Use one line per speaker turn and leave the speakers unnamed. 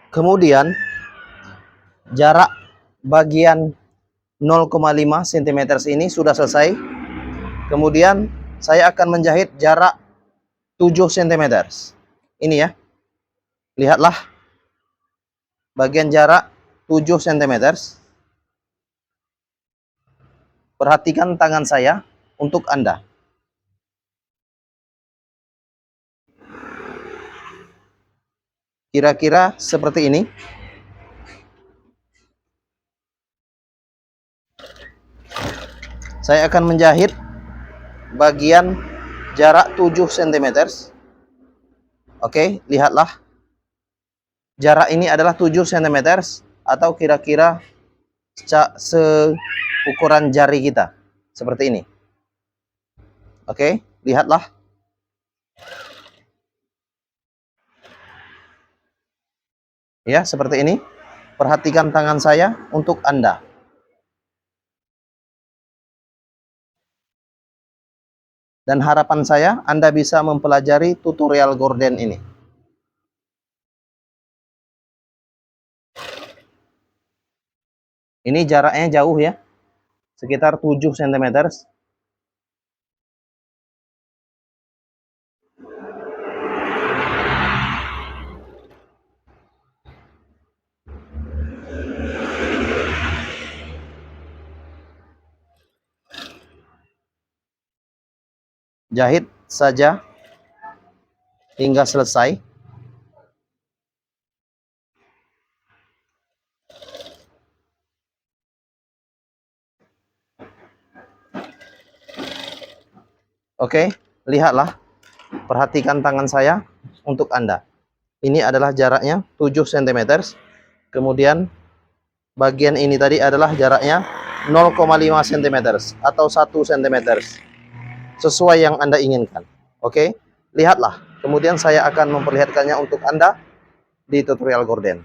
Kemudian jarak bagian 0,5 cm ini sudah selesai. Kemudian saya akan menjahit jarak 7 cm. Ini ya. Lihatlah bagian jarak 7 cm. Perhatikan tangan saya untuk Anda. Kira-kira seperti ini. Saya akan menjahit bagian jarak 7 cm. Oke, lihatlah. Jarak ini adalah 7 cm atau kira-kira seukuran jari kita. Seperti ini. Oke, lihatlah. Ya, seperti ini. Perhatikan tangan saya untuk Anda. Dan harapan saya Anda bisa mempelajari tutorial gorden ini. Ini jaraknya jauh ya. Sekitar 7 cm. Jahit saja hingga selesai. Oke, lihatlah. Perhatikan tangan saya untuk Anda. Ini adalah jaraknya 7 cm. Kemudian bagian ini tadi adalah jaraknya 0,5 cm atau 1 cm. Sesuai yang Anda inginkan. Oke, lihatlah. Kemudian saya akan memperlihatkannya untuk Anda di tutorial gorden.